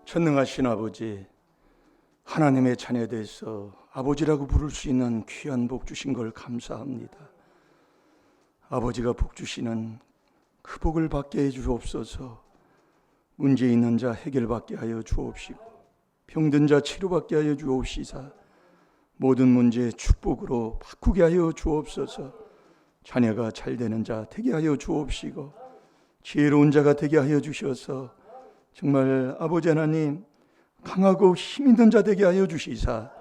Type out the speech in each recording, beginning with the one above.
전능하신 아버지, 하나님의 자녀돼서 아버지라고 부를 수 있는 귀한 복 주신 걸 감사합니다. 아버지가 복 주시는 그 복을 받게 해 주옵소서. 문제 있는 자 해결받게 하여 주옵시고, 병든 자 치료받게 하여 주옵시사. 모든 문제 축복으로 바꾸게 하여 주옵소서. 자녀가 잘 되는 자 되게 하여 주옵시고, 지혜로운 자가 되게 하여 주셔서 정말 아버지 하나님 강하고 힘 있는 자 되게 하여 주시사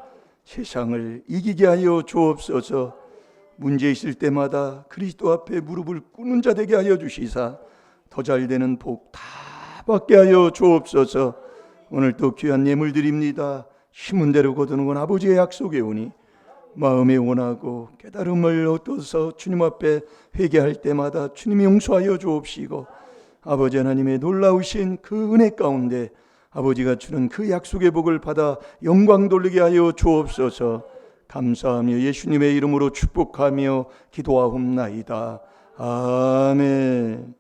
세상을 이기게 하여 주옵소서. 문제 있을 때마다 그리스도 앞에 무릎을 꿇는 자 되게 하여 주시사 더 잘 되는 복 다 받게 하여 주옵소서. 오늘 또 귀한 예물 드립니다. 심은 대로 거두는 건 아버지의 약속에 오니 마음에 원하고 깨달음을 얻어서 주님 앞에 회개할 때마다 주님이 용서하여 주옵시고, 아버지 하나님의 놀라우신 그 은혜 가운데 아버지가 주는 그 약속의 복을 받아 영광 돌리게 하여 주옵소서. 감사하며 예수님의 이름으로 축복하며 기도하옵나이다. 아멘.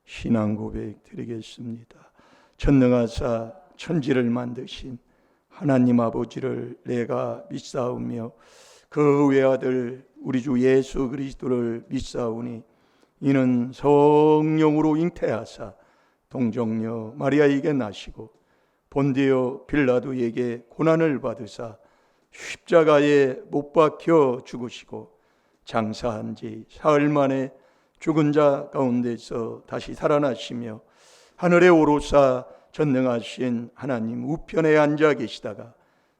신앙 고백 드리겠습니다. 전능하사 천지를 만드신 하나님 아버지를 내가 믿사오며 그 외아들 우리 주 예수 그리스도를 믿사오니 이는 성령으로 잉태하사 동정녀 마리아에게 나시고 본디오 빌라도에게 고난을 받으사 십자가에 못 박혀 죽으시고 장사한 지 사흘 만에 죽은 자 가운데서 다시 살아나시며 하늘에 오르사 전능하신 하나님 우편에 앉아 계시다가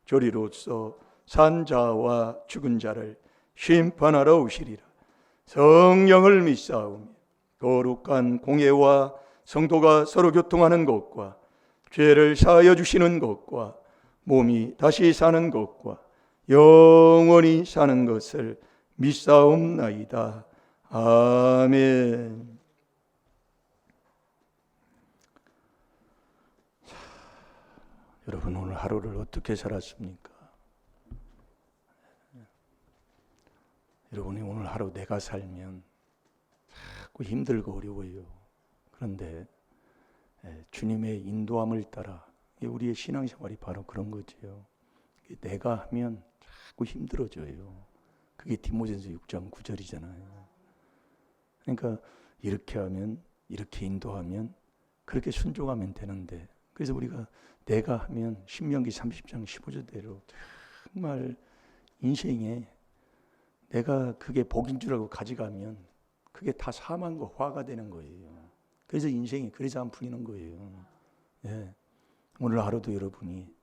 저리로서 산 자와 죽은 자를 심판하러 오시리라. 성령을 믿사오며 거룩한 공예와 성도가 서로 교통하는 것과 죄를 사하여 주시는 것과 몸이 다시 사는 것과 영원히 사는 것을 믿사옵나이다. 아멘. 여러분 오늘 하루를 어떻게 살았습니까? 여러분이 오늘 하루 내가 살면 자꾸 힘들고 어려워요. 그런데 주님의 인도함을 따라 우리의 신앙생활이 바로 그런 거지요. 내가 하면 자꾸 힘들어져요. 그게 디모데전서 6장 9절이잖아요. 그러니까 이렇게 하면, 이렇게 인도하면, 그렇게 순종하면 되는데, 그래서 우리가 내가 하면 신명기 30장 15절대로 정말 인생에 내가 그게 복인 줄 알고 가져가면 그게 다 사망과 화가 되는 거예요. 그래서 인생이 그래서 안 풀리는 거예요. 예. 오늘 하루도 여러분이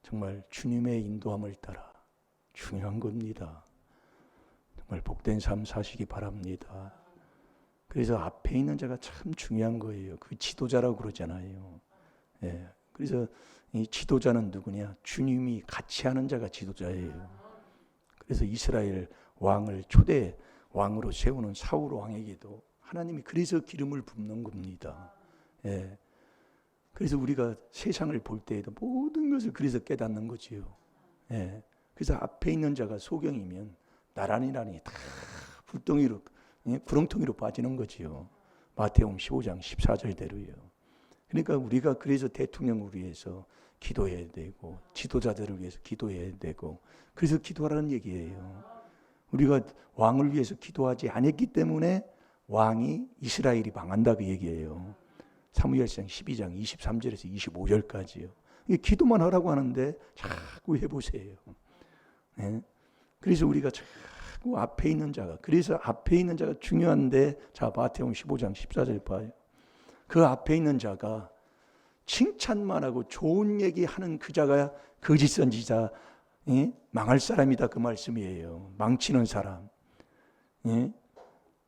정말 주님의 인도함을 따라 중요한 겁니다. 정말 복된 삶 사시기 바랍니다. 그래서 앞에 있는 자가 참 중요한 거예요. 그 지도자라고 그러잖아요. 예. 그래서 이 지도자는 누구냐? 주님이 같이 하는 자가 지도자예요. 그래서 이스라엘 왕을 초대 왕으로 세우는 사울 왕에게도 하나님이 그래서 기름을 붓는 겁니다. 예. 그래서 우리가 세상을 볼 때에도 모든 것을 그래서 깨닫는 거지요. 예. 그래서 앞에 있는 자가 소경이면 나란히 다 불덩이로, 구렁텅이로 빠지는 거지요. 마태복음 15장 14절대로요. 그러니까 우리가 그래서 대통령을 위해서 기도해야 되고 지도자들을 위해서 기도해야 되고 그래서 기도하라는 얘기예요. 우리가 왕을 위해서 기도하지 않았기 때문에 왕이 이스라엘이 망한다 그 얘기예요. 사무엘상 12장 23절에서 25절까지요. 이게 기도만 하라고 하는데 자꾸 해보세요. 네? 그래서 우리가 자꾸 앞에 있는 자가, 그래서 앞에 있는 자가 중요한데, 자 마태복음 15장 14절 봐요. 그 앞에 있는 자가 칭찬만 하고 좋은 얘기하는 그 자가 거짓 선지자, 예? 망할 사람이다 그 말씀이에요. 망치는 사람. 예?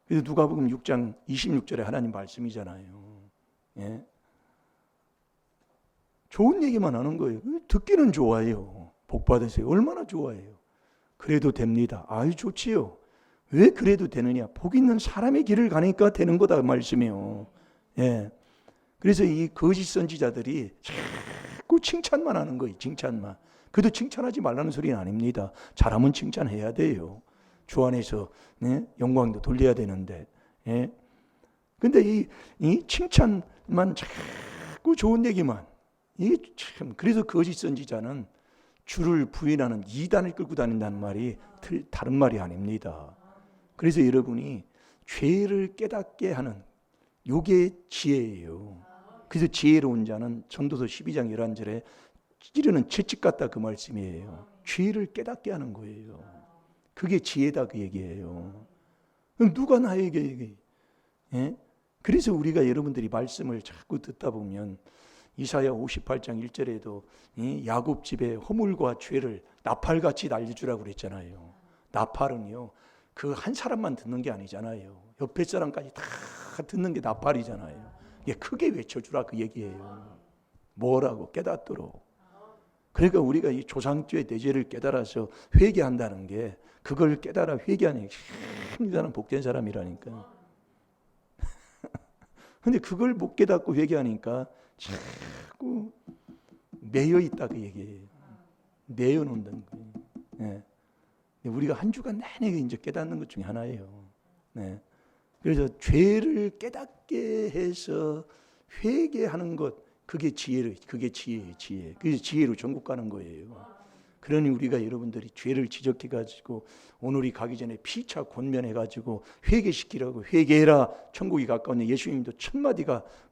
그래서 누가복음 6장 26절에 하나님 말씀이잖아요. 예? 좋은 얘기만 하는 거예요. 듣기는 좋아요. 복 받으세요. 얼마나 좋아해요. 그래도 됩니다. 아유 좋지요. 왜 그래도 되느냐? 복 있는 사람의 길을 가니까 되는 거다 말씀이에요. 예. 그래서 이 거짓 선지자들이 자꾸 칭찬만 하는 거예요. 칭찬만. 그래도 칭찬하지 말라는 소리는 아닙니다. 잘하면 칭찬해야 돼요. 주 안에서 영광도 돌려야 되는데. 근데 이 칭찬만 자꾸 좋은 얘기만 이게 참, 그래서 거짓 선지자는 주를 부인하는 이단을 끌고 다닌다는 말이 다른 말이 아닙니다. 그래서 여러분이 죄를 깨닫게 하는 요게 지혜예요. 그래서 지혜로운 자는 전도서 12장 11절에 찌르는 채찍 같다 그 말씀이에요. 죄를 깨닫게 하는 거예요. 그게 지혜다 그 얘기예요. 그럼 누가 나에게 얘기해? 예? 그래서 우리가 여러분들이 말씀을 자꾸 듣다 보면 이사야 58장 1절에도 야곱 집에 허물과 죄를 나팔같이 날려주라고 그랬잖아요. 나팔은요, 그 한 사람만 듣는 게 아니잖아요. 옆에 사람까지 다 듣는 게 나팔이잖아요. 이게 크게 외쳐주라 그 얘기예요. 뭐라고? 깨닫도록. 그러니까 우리가 이 조상죄 내죄를 깨달아서 회개한다는 게 그걸 깨달아 회개하는 게 참 대단한 복된 사람이라니까. 근데 그걸 못 깨닫고 회개하니까 자꾸 매여 있다 그 얘기예요. 매여 놓는다는 거예요. 네. 우리가 한 주간 내내 이제 깨닫는 것 중에 하나예요. 네. 그래서 죄를 깨닫게 해서 회개하는 것, 그게 지혜예요. 그게 지혜. 그래서 지혜로 전국 가는 거예요. 그러니 우리가 여러분들이 죄를 지적해 가지고 오늘이 가기 전에 피차 권면해 가지고 회개시키라고, 회개해라. 천국이 가까운 예수님도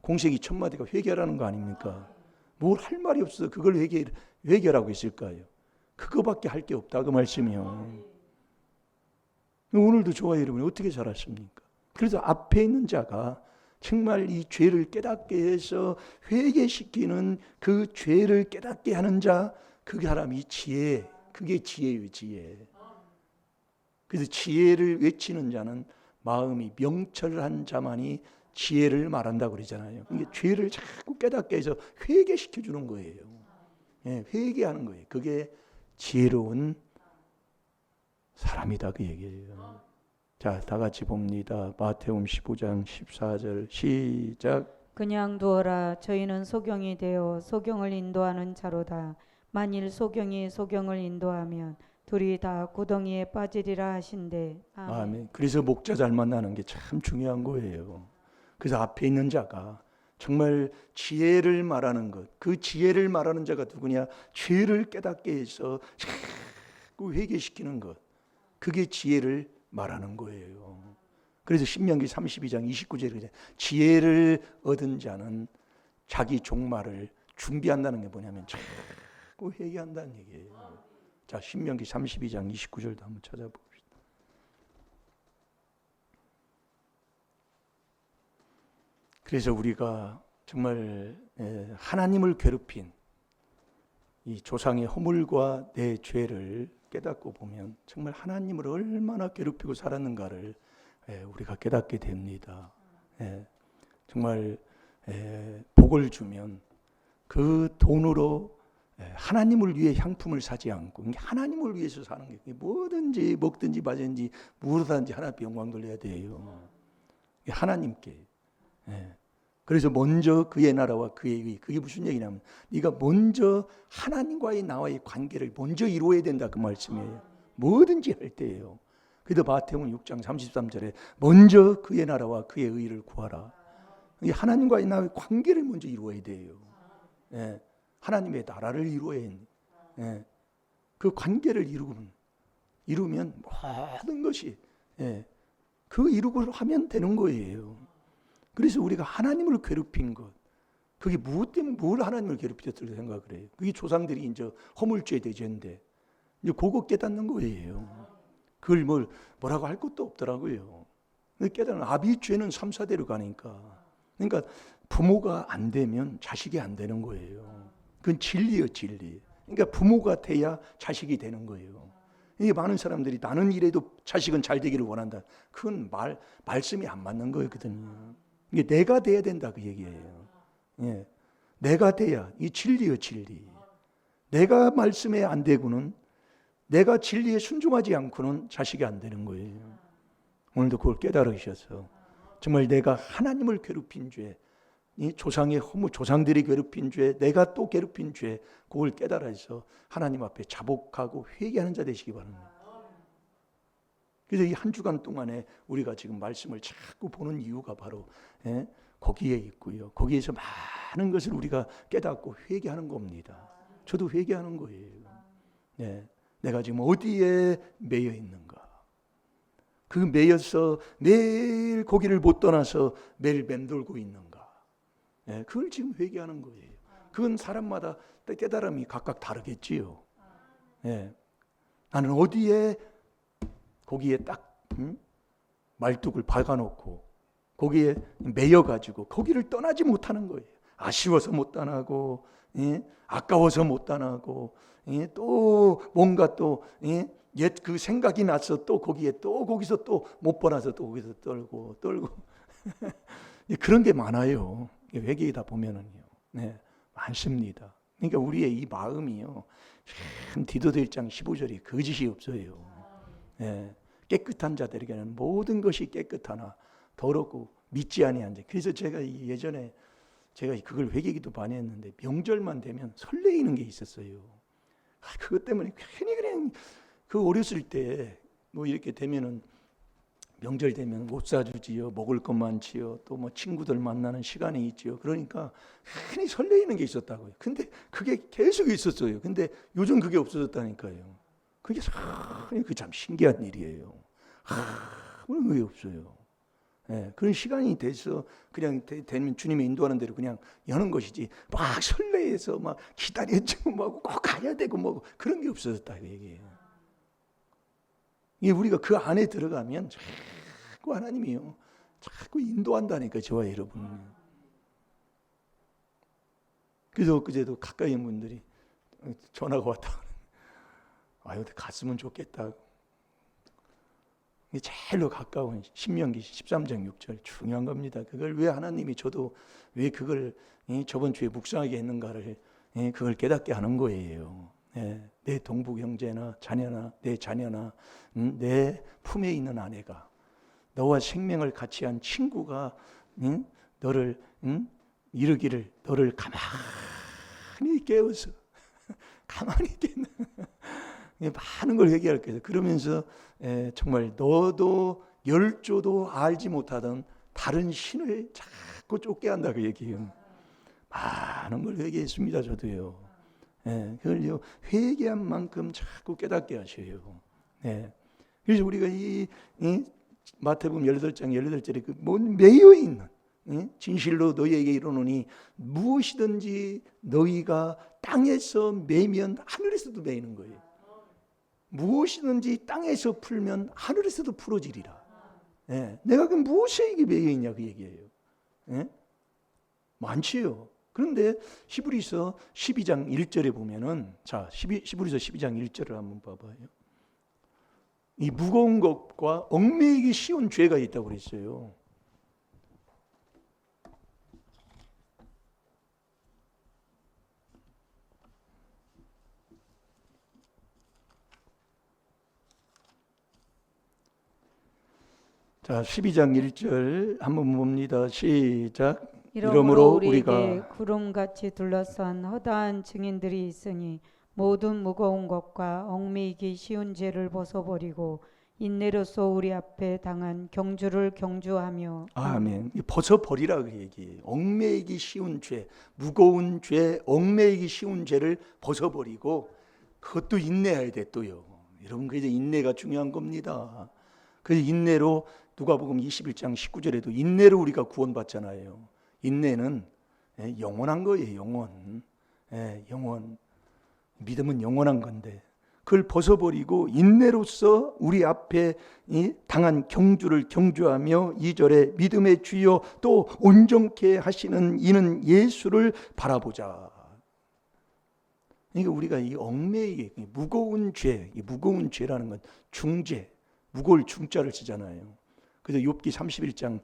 공생이 1000마디가 회개하라는 거 아닙니까? 뭘 할 말이 없어서 그걸 회개라고 했을까요? 그거밖에 할 게 없다 그 말씀이요. 오늘도 저와 여러분이 어떻게 살았습니까? 그래서 앞에 있는 자가 정말 이 죄를 깨닫게 해서 회개시키는 그 죄를 깨닫게 하는 자, 그 사람이 지혜, 그게 지혜예요, 지혜. 그래서 지혜를 외치는 자는 마음이 명철한 자만이 지혜를 말한다고 그러잖아요. 이게 죄를 자꾸 깨닫게 해서 회개시켜 주는 거예요. 예, 회개하는 거예요. 그게 지혜로운 사람이다 그 얘기예요. 자, 다 같이 봅니다. 마태복음 15장 14절 시작. 그냥 두어라. 저희는 소경이 되어 소경을 인도하는 자로다. 만일 소경이 소경을 인도하면 둘이 다 구덩이에 빠지리라 하신대. 아멘. 아멘. 그래서 목자 잘 만나는 게 참 중요한 거예요. 그래서 앞에 있는 자가 정말 지혜를 말하는 것, 그 지혜를 말하는 자가 누구냐? 죄를 깨닫게 해서 자꾸 회개시키는 것, 그게 지혜를 말하는 거예요. 그래서 신명기 32장 29절에 지혜를 얻은 자는 자기 종말을 준비한다는 게 뭐냐면 자꾸 회개한다는 얘기예요. 자, 신명기 32장 29절도 한번 찾아봅시다. 그래서 우리가 정말 하나님을 괴롭힌 이 조상의 허물과 내 죄를 깨닫고 보면 정말 하나님을 얼마나 괴롭히고 살았는가를 우리가 깨닫게 됩니다. 정말 복을 주면 그 돈으로 하나님을 위해 향품을 사지 않고 하나님을 위해서 사는 게 뭐든지 먹든지 마든지 무엇하든지 하나 앞에 영광 돌려야 돼요. 하나님께. 그래서 먼저 그의 나라와 그의 의, 그게 무슨 얘기냐면 네가 먼저 하나님과의 나와의 관계를 먼저 이루어야 된다 그 말씀이에요. 뭐든지 할 때예요. 그래서 마태복음 6장 33절에 먼저 그의 나라와 그의 의를 구하라. 하나님과의 나와의 관계를 먼저 이루어야 돼요. 하나님의 나라를 이루어야 해. 그 관계를 이루면 모든 것이 그 이루고 하면 되는 거예요. 그래서 우리가 하나님을 괴롭힌 것, 그게 무엇 때문에 뭘 하나님을 괴롭혔을 생각을 해요. 그게 조상들이 이제 허물죄 대죄인데 이제 그거 깨닫는 거예요. 그걸 뭐라고 할 것도 없더라고요. 깨닫는 아비죄는 3, 4대로 가니까. 그러니까 부모가 안 되면 자식이 안 되는 거예요. 그건 진리예요, 진리. 그러니까 부모가 돼야 자식이 되는 거예요. 이게 많은 사람들이 나는 이래도 자식은 잘 되기를 원한다. 그건 말씀이 안 맞는 거거든요. 이게 내가 돼야 된다 그 얘기예요. 내가 돼야 이 진리요 진리. 내가 말씀에 안 되고는 내가 진리에 순종하지 않고는 자식이 안 되는 거예요. 오늘도 그걸 깨달으셔서 정말 내가 하나님을 괴롭힌 죄, 이 조상의 허물, 조상들이 괴롭힌 죄, 내가 또 괴롭힌 죄, 그걸 깨달아서 하나님 앞에 자복하고 회개하는 자 되시기 바랍니다. 그래서 이 한 주간 동안에 우리가 지금 말씀을 자꾸 보는 이유가 바로 거기에 있고요. 거기에서 많은 것을 우리가 깨닫고 회개하는 겁니다. 저도 회개하는 거예요. 네, 내가 지금 어디에 매여 있는가? 그 매여서 매일 거기를 못 떠나서 매일 맴돌고 있는가? 네, 그걸 지금 회개하는 거예요. 그건 사람마다 깨달음이 각각 다르겠지요. 네, 나는 어디에 거기에 딱 말뚝을 박아놓고 거기에 매여가지고 거기를 떠나지 못하는 거예요. 아쉬워서 못 떠나고, 아까워서 못 떠나고, 또 뭔가 또 옛 그 생각이 나서 또 거기에 또 거기서 또 못 보나서 또 거기서 떨고 그런 게 많아요. 회개이다 보면은요, 네, 많습니다. 그러니까 우리의 이 마음이요, 참 디도서 1장 15절이 거짓이 없어요. 네, 깨끗한 자들에게는 모든 것이 깨끗하나 더럽고 믿지 아니한 자. 그래서 제가 예전에 제가 그걸 회개기도 많이 했는데 명절만 되면 설레이는 게 있었어요. 그것 때문에 괜히 그냥 그 어렸을 때 뭐 이렇게 되면은 명절 되면 옷 사주지요, 먹을 것 많지요, 또 뭐 친구들 만나는 시간이 있지요. 그러니까 괜히 설레이는 게 있었다고요. 근데 그게 계속 있었어요. 근데 요즘 그게 없어졌다니까요. 그게 참 신기한 일이에요. 왜 그게 없어요? 네, 그런 시간이 돼서 그냥 되면 주님의 인도하는 대로 그냥 여는 것이지 막 설레해서 막 기다렸지고 뭐 꼭 가야 되고 뭐 그런 게 없어졌다 얘기예요. 이게 우리가 그 안에 들어가면 자꾸 하나님이요, 자꾸 인도한다니까 저와 여러분. 그래서 그제도 가까이 있는 분들이 전화가 왔다. 아유, 갔으면 좋겠다. 제일로 가까운 신명기 13장 6절 중요한 겁니다. 그걸 왜 하나님이 저도 왜 그걸 저번 주에 묵상하게 했는가를 그걸 깨닫게 하는 거예요. 내 동북 형제나 자녀나 내 자녀나 내 품에 있는 아내가 너와 생명을 같이 한 친구가 너를 이르기를 너를 가만히 깨워서 가만히 깨는 많은 걸 회개할 거예요. 그러면서 정말 너도 열조도 알지 못하던 다른 신을 자꾸 쫓게 한다 그 얘기예요. 많은 걸 회개했습니다. 저도요. 그걸요, 회개한 만큼 자꾸 깨닫게 하셔요. 그래서 우리가 이 마태복음 18장 18절에 그 매여 있는 진실로 너희에게 이르노니 무엇이든지 너희가 땅에서 매면 하늘에서도 매이는 거예요. 무엇이든지 땅에서 풀면 하늘에서도 풀어지리라. 내가 그 무엇에 이게 매여 있냐 그 얘기예요. 많지요. 그런데 히브리서 12장 1절에 보면은, 자, 히브리서 12장 1절을 한번 봐봐요. 이 무거운 것과 얽매이기 쉬운 죄가 있다고 그랬어요. 자, 12장 1절 한번 봅니다. 시작. 이러므로 우리에게 구름같이 둘러싼 허다한 증인들이 있으니 모든 무거운 것과 얽매이기 쉬운 죄를 벗어버리고 인내로써 우리 앞에 당한 경주를 경주하며. 아멘. 벗어버리라 그 얘기예요. 얽매이기 쉬운 죄, 무거운 죄, 얽매이기 쉬운 죄를 벗어버리고 그것도 인내해야 돼 또요. 여러분, 그래서 인내가 중요한 겁니다. 그래서 인내로 누가복음 21장 19절에도 인내로 우리가 구원받잖아요. 인내는 영원한 거예요. 영원. 영원. 믿음은 영원한 건데 그걸 벗어버리고 인내로서 우리 앞에 당한 경주를 경주하며 2절에 믿음의 주여 또 온전케 하시는 이는 예수를 바라보자. 그러니까 우리가 이 얽매이게 무거운 죄, 이 무거운 죄라는 건 중죄, 무거울 중자를 쓰잖아요. 그래서 욥기 31장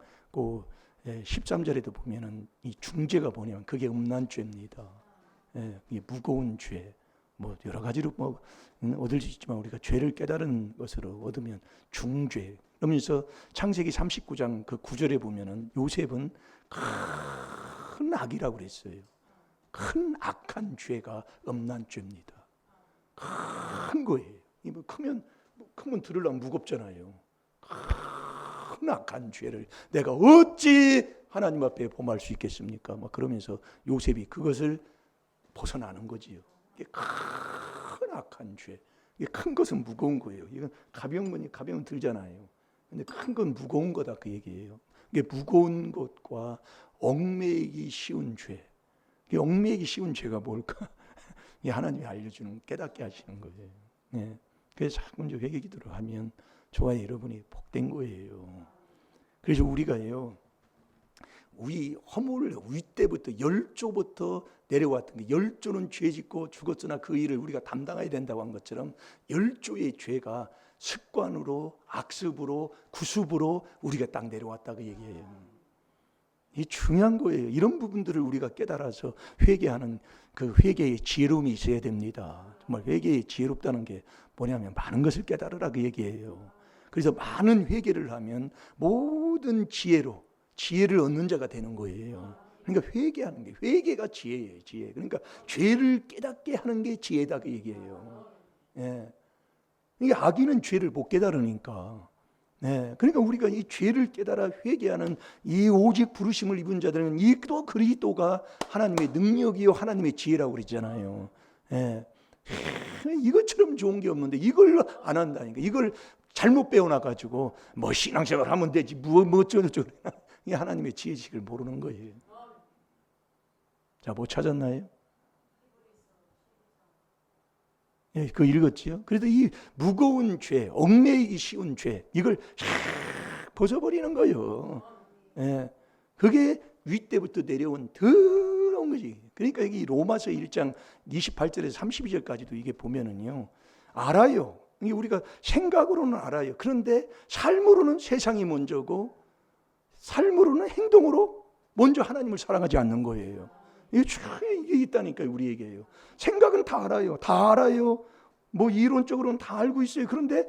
13절에도 보면은 이 중죄가 뭐냐면 그게 음란죄입니다. 이 무거운 죄, 뭐 여러 가지로 뭐 얻을 수 있지만 우리가 죄를 깨달은 것으로 얻으면 중죄. 그러면서 창세기 39장 그 9절에 보면은 요셉은 큰 악이라고 그랬어요. 큰 악한 죄가 음란죄입니다. 큰 거예요. 뭐 크면 들으려면 무겁잖아요. 악한 죄를 내가 어찌 하나님 앞에 범할 수 있겠습니까? 막 그러면서 요셉이 그것을 벗어나는 거지요. 이게 큰 악한 죄. 이게 큰 것은 무거운 거예요. 이건 가벼운 들잖아요. 근데 큰 건 무거운 거다 그 얘기예요. 이게 무거운 것과 얽매이기 쉬운 죄. 이 얽매이기 쉬운 죄가 뭘까? 이 하나님이 알려주는 깨닫게 하시는 거예요. 네. 그래서 자꾸 이제 회개 기도를 하면 저와 여러분이 복된 거예요. 그래서 우리가요, 위 때부터 열조부터 내려왔던 게, 열조는 죄짓고 죽었으나 그 일을 우리가 담당해야 된다고 한 것처럼 열조의 죄가 습관으로, 악습으로, 구습으로 우리가 딱 내려왔다 그 얘기예요. 이 중요한 거예요. 이런 부분들을 우리가 깨달아서 회개하는 그 회개의 지혜로움이 있어야 됩니다. 정말 회개의 지혜롭다는 게 뭐냐면 많은 것을 깨달으라 그 얘기예요. 그래서 많은 회개를 하면 모든 지혜를 얻는 자가 되는 거예요. 그러니까 회개하는 게, 회개가 지혜예요. 지혜. 그러니까 죄를 깨닫게 하는 게 지혜다 그 얘기예요. 예. 이게 악인은 죄를 못 깨달으니까. 네, 그러니까 우리가 이 죄를 깨달아 회개하는 이 오직 부르심을 입은 자들은 이 또 그리스도가 하나님의 능력이요 하나님의 지혜라고 그랬잖아요. 네. 이것처럼 좋은 게 없는데 이걸 안 한다니까. 이걸 잘못 배워놔가지고 뭐 신앙생활 하면 되지 뭐 어쩌고저쩌고. 이 하나님의 지혜식을 모르는 거예요. 자, 뭐 찾았나요? 예, 그거 읽었지요? 그래도 이 무거운 죄, 얽매이기 쉬운 죄, 이걸 샥 벗어버리는 거예요. 예, 그게 윗대부터 내려온 더러운 거지. 그러니까 여기 로마서 1장 28절에서 32절까지도 이게 보면은요, 알아요. 이게 우리가 생각으로는 알아요. 그런데 삶으로는 세상이 먼저고, 삶으로는 행동으로 먼저 하나님을 사랑하지 않는 거예요. 이게 있다니까요, 우리에게요. 생각은 다 알아요. 다 알아요. 뭐 이론적으로는 다 알고 있어요. 그런데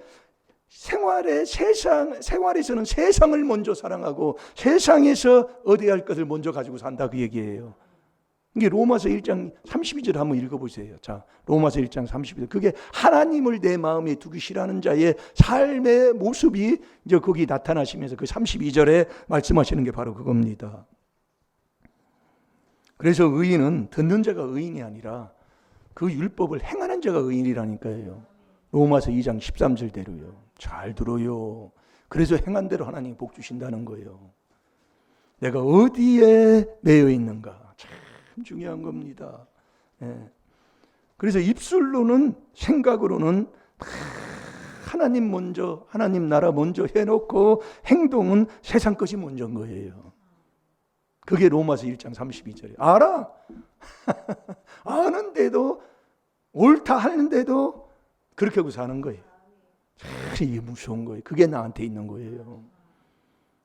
생활에서는 세상을 먼저 사랑하고 세상에서 얻어야 할 것을 먼저 가지고 산다 그 얘기예요. 이게 로마서 1장 32절 한번 읽어보세요. 자, 로마서 1장 32절. 그게 하나님을 내 마음에 두기 싫어하는 자의 삶의 모습이 이제 거기 나타나시면서 그 32절에 말씀하시는 게 바로 그겁니다. 그래서 의인은 듣는 자가 의인이 아니라 그 율법을 행하는 자가 의인이라니까요. 로마서 2장 13절대로요. 잘 들어요. 그래서 행한 대로 하나님이 복 주신다는 거예요. 내가 어디에 매여 있는가 참 중요한 겁니다. 예. 그래서 입술로는, 생각으로는 하나님 먼저, 하나님 나라 먼저 해놓고 행동은 세상 것이 먼저인 거예요. 그게 로마서 1장 32절이에요. 알아. 아는데도, 옳다 하는데도 그렇게 하고 사는 거예요. 이게 무서운 거예요. 그게 나한테 있는 거예요.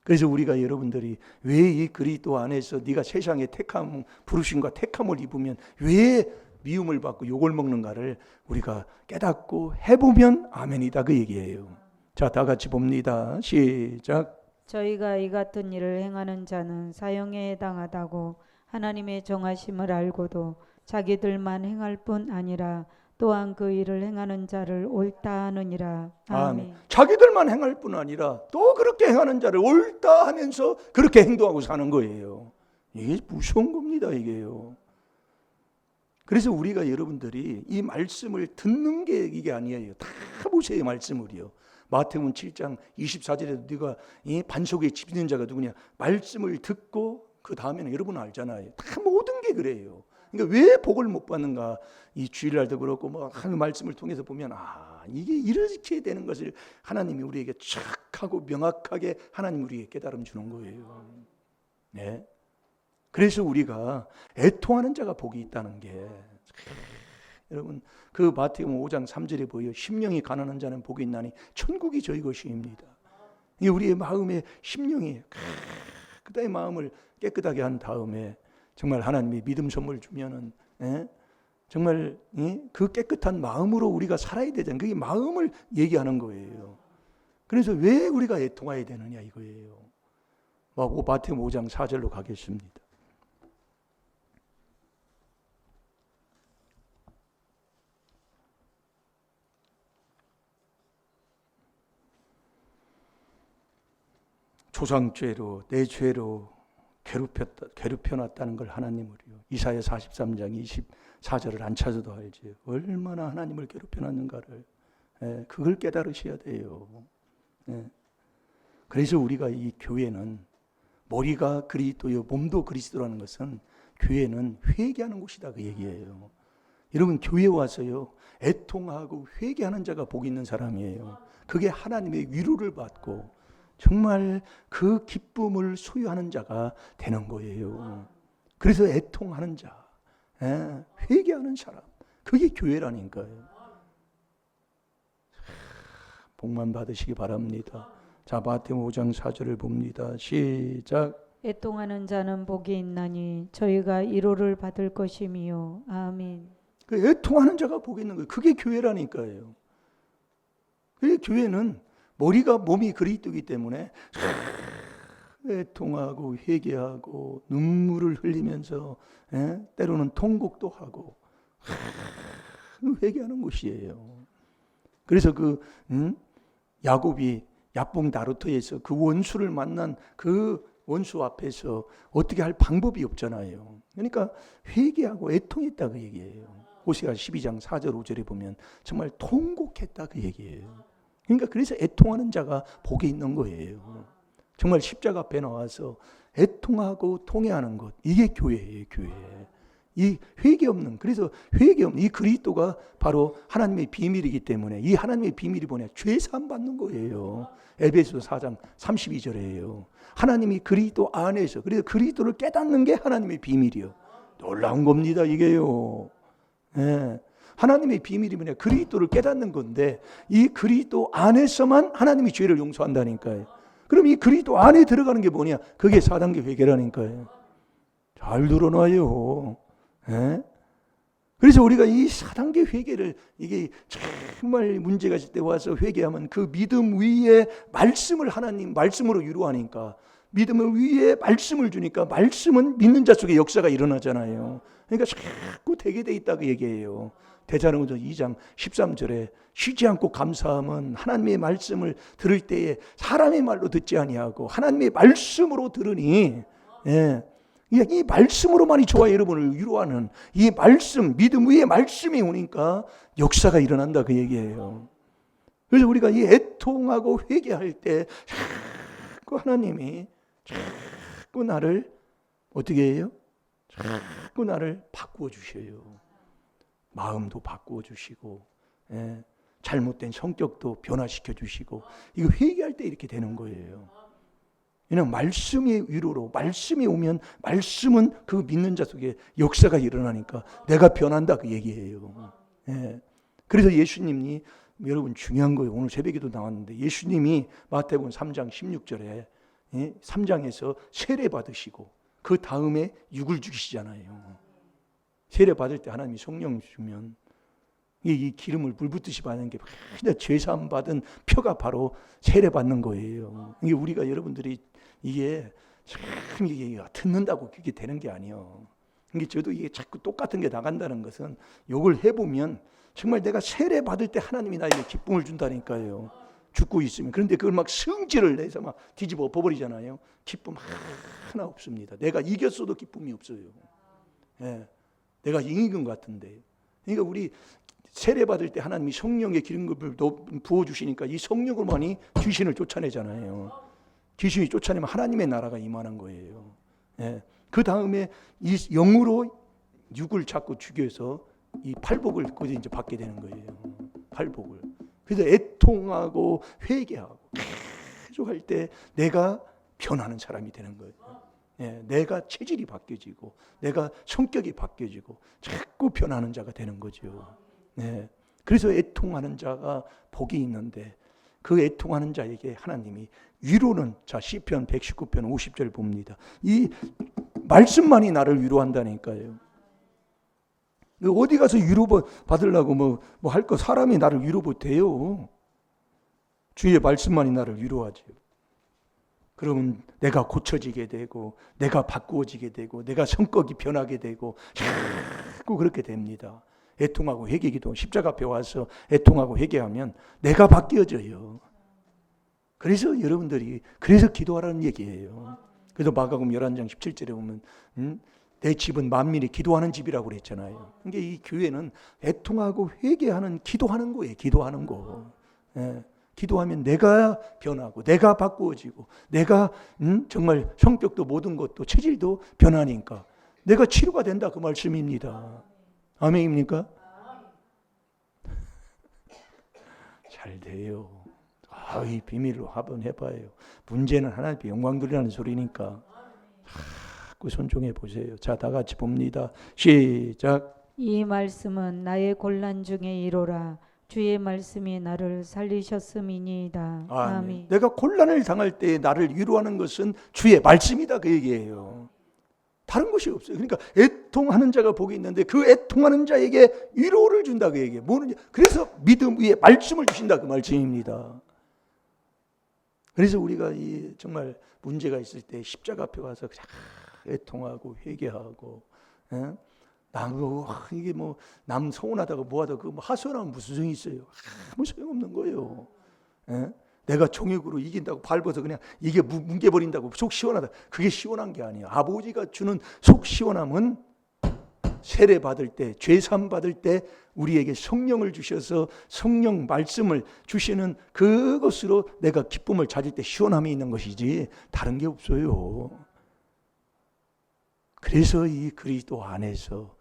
그래서 우리가 여러분들이 왜 이 그리스도 안에서 네가 세상에 택함, 부르심과 택함을 입으면 왜 미움을 받고 욕을 먹는가를 우리가 깨닫고 해보면 아멘이다 그 얘기예요. 자, 다 같이 봅니다. 시작. 저희가 이 같은 일을 행하는 자는 사형에 해당하다고 하나님의 정하심을 알고도 자기들만 행할 뿐 아니라 또한 그 일을 행하는 자를 옳다 하느니라. 아멘. 자기들만 행할 뿐 아니라 또 그렇게 행하는 자를 옳다 하면서 그렇게 행동하고 사는 거예요. 이게 무서운 겁니다, 이게요. 그래서 우리가 여러분들이 이 말씀을 듣는 게 이게 아니에요. 다 보세요, 말씀을요. 마태복음 7장 24절에도 네가 이 반석에 집 있는 자가 누구냐? 말씀을 듣고 그 다음에는 여러분 알잖아요. 다 모든 게 그래요. 그러니까 왜 복을 못 받는가? 이 주일날도 그렇고 뭐 하는 말씀을 통해서 보면 이게 이렇게 되는 것을 하나님이 우리에게 착하고 명확하게 하나님 우리에게 깨달음 주는 거예요. 네. 그래서 우리가 애통하는 자가 복이 있다는 게 여러분 그 마태복음 5장 3절에 보여 심령이 가난한 자는 복이 있나니 천국이 저희 것이입니다. 이 우리의 마음의 심령이 그다음에 마음을 깨끗하게 한 다음에 정말 하나님이 믿음 선물 주면은 정말 그 깨끗한 마음으로 우리가 살아야 되잖아요. 그게 마음을 얘기하는 거예요. 그래서 왜 우리가 애통해야 되느냐 이거예요. 마태복음 5장 4절로 가겠습니다. 조상죄로 내 죄로 괴롭혀놨다는 걸 하나님을요. 이사야 43장 24절을 안 찾아도 알지. 얼마나 하나님을 괴롭혀놨는가를 그걸 깨달으셔야 돼요. 그래서 우리가 이 교회는 머리가 그리스도요 몸도 그리스도라는 것은 교회는 회개하는 곳이다 그 얘기예요. 여러분 교회 와서요 애통하고 회개하는 자가 복이 있는 사람이에요. 그게 하나님의 위로를 받고 정말 그 기쁨을 소유하는 자가 되는 거예요. 그래서 애통하는 자, 회개하는 사람, 그게 교회라니까요. 복만 받으시기 바랍니다. 자, 마태복음 5장 4절을 봅니다. 시작. 애통하는 자는 복이 있나니 저희가 위로를 받을 것임이요. 아멘. 그 애통하는 자가 복이 있는 거예요. 그게 교회라니까요. 그게 교회는 머리가 몸이 그리스도이기 때문에 애통하고 회개하고 눈물을 흘리면서 때로는 통곡도 하고 회개하는 곳이에요. 그래서 야곱이 야뽕 나루터에서 그 원수를 만난 그 원수 앞에서 어떻게 할 방법이 없잖아요. 그러니까 회개하고 애통했다 그 얘기예요. 호세아 12장 4절 5절에 보면 정말 통곡했다 그 얘기예요. 그러니까 그래서 애통하는 자가 복이 있는 거예요. 정말 십자가 앞에 나와서 애통하고 통회하는 것, 이게 교회예요. 교회. 이 회개 없는, 그래서 회개 없는 이 그리스도가 바로 하나님의 비밀이기 때문에 이 하나님의 비밀이 뭐냐? 죄 사함 받는 거예요. 에베소서 4장 32절이에요. 하나님이 그리스도 안에서, 그래서 그리스도를 깨닫는 게 하나님의 비밀이요. 놀라운 겁니다, 이게요. 하나님의 비밀이 뭐냐? 그리스도를 깨닫는 건데 이 그리스도 안에서만 하나님이 죄를 용서한다니까요. 그럼 이 그리스도 안에 들어가는 게 뭐냐? 그게 4단계 회개라니까요. 잘 들어놔요. 그래서 우리가 이 4단계 회개를, 이게 정말 문제가 있을 때 와서 회개하면 그 믿음 위에 말씀을 하나님 말씀으로 위로하니까, 믿음을 위에 말씀을 주니까 말씀은 믿는 자 속에 역사가 일어나잖아요. 그러니까 자꾸 되게 돼 있다 그 얘기예요. 대사로운서 2장 13절에 쉬지 않고 감사함은 하나님의 말씀을 들을 때에 사람의 말로 듣지 아니하고 하나님의 말씀으로 들으니, 이 말씀으로만이 저와 여러분을 위로하는 이 말씀, 믿음 위에 말씀이 오니까 역사가 일어난다 그 얘기예요. 그래서 우리가 이 애통하고 회개할 때 자꾸 하나님이 자꾸 나를 어떻게 해요? 자꾸 나를 바꾸어 주셔요. 마음도 바꾸어 주시고, 잘못된 성격도 변화시켜 주시고, 이거 회개할 때 이렇게 되는 거예요. 그냥 말씀의 위로로, 말씀이 오면 말씀은 그 믿는 자 속에 역사가 일어나니까 내가 변한다 그 얘기예요. 그래서 예수님이, 여러분 중요한 거예요. 오늘 새벽에도 나왔는데 예수님이 마태복음 3장 16절에 3장에서 세례 받으시고 그 다음에 육을 죽이시잖아요. 세례 받을 때 하나님이 성령 주면 이 기름을 물붓듯이 받는 게 죄사함 받은 표가 바로 세례 받는 거예요. 이게 우리가 여러분들이 이게 참 이게 듣는다고 그게 되는 게 아니에요. 이게 저도 이게 자꾸 똑같은 게 나간다는 것은 요걸 해보면 정말 내가 세례 받을 때 하나님이 나에게 기쁨을 준다니까요. 죽고 있으면. 그런데 그걸 막 성질을 내서 막 뒤집어 엎어버리잖아요. 기쁨 하나 없습니다. 내가 이겼어도 기쁨이 없어요. 내가 이긴 것 같은데. 그러니까 우리 세례 받을 때 하나님이 성령의 기름을 부어주시니까 이 성령으로만이 귀신을 쫓아내잖아요. 귀신이 쫓아내면 하나님의 나라가 임하는 거예요. 그 다음에 이 영으로 육을 자꾸 죽여서 이 팔복을 거기서 이제 받게 되는 거예요. 팔복을. 그래서 애통하고 회개하고 계속 할 때 내가 변하는 사람이 되는 거예요. 내가 체질이 바뀌어지고 내가 성격이 바뀌어지고 자꾸 변하는 자가 되는 거죠. 그래서 애통하는 자가 복이 있는데 그 애통하는 자에게 하나님이 위로는, 자 시편 119편 50절 봅니다. 이 말씀만이 나를 위로한다니까요. 어디 가서 위로 받으려고 뭐 할 거, 사람이 나를 위로 못해요. 주의 말씀만이 나를 위로하죠. 그러면 내가 고쳐지게 되고 내가 바꾸어지게 되고 내가 성격이 변하게 되고 자꾸 그렇게 됩니다. 애통하고 회개기도 십자가 앞에 와서 애통하고 회개하면 내가 바뀌어져요. 그래서 여러분들이 그래서 기도하라는 얘기예요. 그래서 마가복음 11장 17절에 보면 내 집은 만민이 기도하는 집이라고 그랬잖아요. 그러니까 이 교회는 애통하고 회개하는 기도하는 거예요. 기도하는 거. 예. 기도하면 내가 변하고 내가 바꾸어지고 내가 정말 성격도 모든 것도 체질도 변하니까 내가 치료가 된다 그 말씀입니다. 아멘입니까? 잘 돼요. 이 비밀로 한번 해봐요. 문제는 하나님께 영광 돌리라는 소리니까 자꾸 손종해 보세요. 자, 다 같이 봅니다. 시작. 이 말씀은 나의 곤란 중에 이로라. 주의 말씀이 나를 살리셨음이니이다. 아멘. 내가 곤란을 당할 때 나를 위로하는 것은 주의 말씀이다 그 얘기예요. 다른 것이 없어요. 그러니까 애통하는 자가 복이 있는데 그 애통하는 자에게 위로를 준다 그 얘기예요. 뭐는 그래서 믿음 위에 말씀을 주신다 그 말씀입니다. 그래서 우리가 이 정말 문제가 있을 때 십자가 앞에 가서 애통하고 회개하고, 이게 뭐 남 서운하다고 뭐하다고 그 하소연하면 무슨 소용이 있어요? 아무 소용없는 거예요. 내가 종익으로 이긴다고 밟아서 그냥 이게 뭉개버린다고 속 시원하다. 그게 시원한 게 아니에요. 아버지가 주는 속 시원함은 세례 받을 때, 죄산 받을 때 우리에게 성령을 주셔서 성령 말씀을 주시는 그것으로 내가 기쁨을 찾을 때 시원함이 있는 것이지 다른 게 없어요. 그래서 이 그리스도 안에서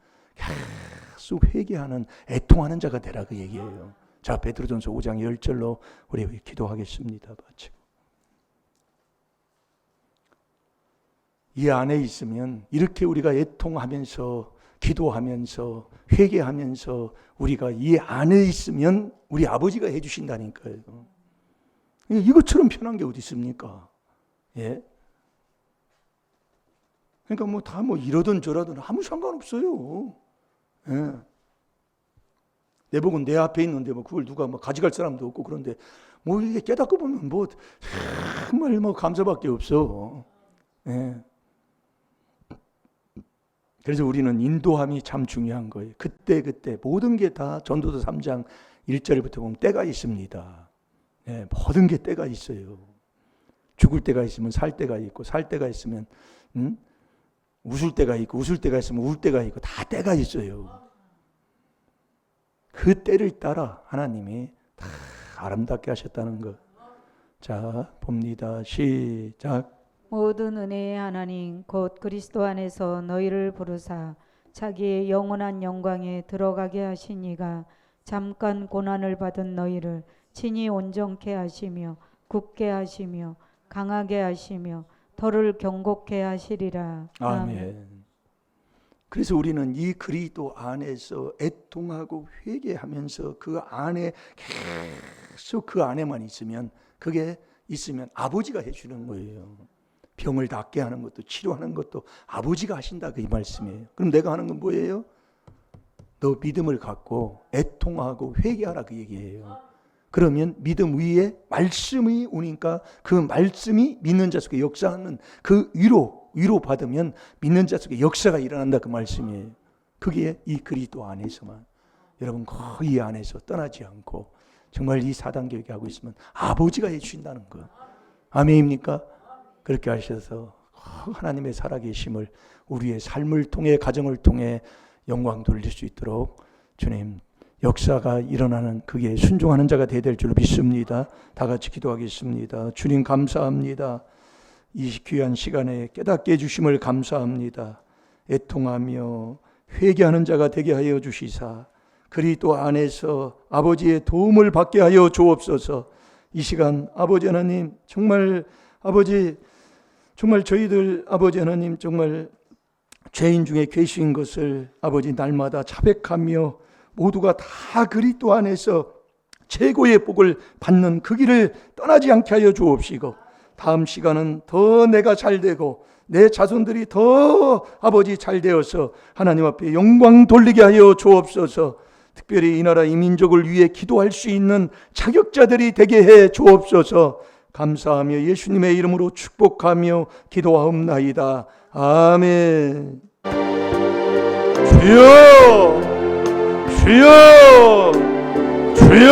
계속 회개하는 애통하는 자가 되라 그 얘기예요. 자, 베드로전서 5장 10절로 우리 기도하겠습니다. 이 안에 있으면 이렇게 우리가 애통하면서 기도하면서 회개하면서 우리가 이 안에 있으면 우리 아버지가 해주신다니까요. 이것처럼 편한 게 어디 있습니까? 예? 그러니까 뭐 다 뭐 이러든 저러든 아무 상관없어요. 예. 내 복은 내 앞에 있는데 뭐 그걸 누가 뭐 가져갈 사람도 없고 그런데 뭐 이게 깨닫고 보면 뭐 정말 뭐 감사밖에 없어. 예. 그래서 우리는 인도함이 참 중요한 거예요. 그때 모든 게 다 전도서 3장 1절부터 보면 때가 있습니다. 예, 모든 게 때가 있어요. 죽을 때가 있으면 살 때가 있고 살 때가 있으면 웃을 때가 있고 웃을 때가 있으면 울 때가 있고 다 때가 있어요. 그 때를 따라 하나님이 다 아름답게 하셨다는 것. 자, 봅니다. 시작. 모든 은혜의 하나님 곧 그리스도 안에서 너희를 부르사 자기의 영원한 영광에 들어가게 하신 이가 잠깐 고난을 받은 너희를 친히 온전케 하시며 굳게 하시며 강하게 하시며 더를 경고케 하시리라. 아멘. 그래서 우리는 이 그리스도 안에서 애통하고 회개하면서 그 안에 계속 그 안에만 있으면 그게 있으면 아버지가 해주는 거예요. 병을 낫게 하는 것도 치료하는 것도 아버지가 하신다 그 이 말씀이에요. 그럼 내가 하는 건 뭐예요? 너 믿음을 갖고 애통하고 회개하라 그 얘기예요. 그러면 믿음 위에 말씀이 오니까 그 말씀이 믿는 자 속에 역사하는 그 위로 받으면 믿는 자 속에 역사가 일어난다 그 말씀이에요. 그게 이 그리스도 안에서만 여러분 거의 안에서 떠나지 않고 정말 이 4단계 하고 있으면 아버지가 해주신다는 거. 아멘입니까? 그렇게 하셔서 하나님의 살아계심을 우리의 삶을 통해 가정을 통해 영광 돌릴 수 있도록 주님 역사가 일어나는 그게 순종하는 자가 되어야 될 줄 믿습니다. 다 같이 기도하겠습니다. 주님 감사합니다. 이 귀한 시간에 깨닫게 해주심을 감사합니다. 애통하며 회개하는 자가 되게 하여 주시사 그리스도 안에서 아버지의 도움을 받게 하여 주옵소서. 이 시간 아버지 하나님 정말 정말 저희들 아버지 하나님 정말 죄인 중에 계신 것을 아버지 날마다 자백하며 모두가 다 그리스도 안에서 최고의 복을 받는 그 길을 떠나지 않게 하여 주옵시고 다음 시간은 더 내가 잘되고 내 자손들이 더 아버지 잘되어서 하나님 앞에 영광 돌리게 하여 주옵소서. 특별히 이 나라 이 민족을 위해 기도할 수 있는 자격자들이 되게 해 주옵소서. 감사하며 예수님의 이름으로 축복하며 기도하옵나이다. 아멘. 주여 주여 주여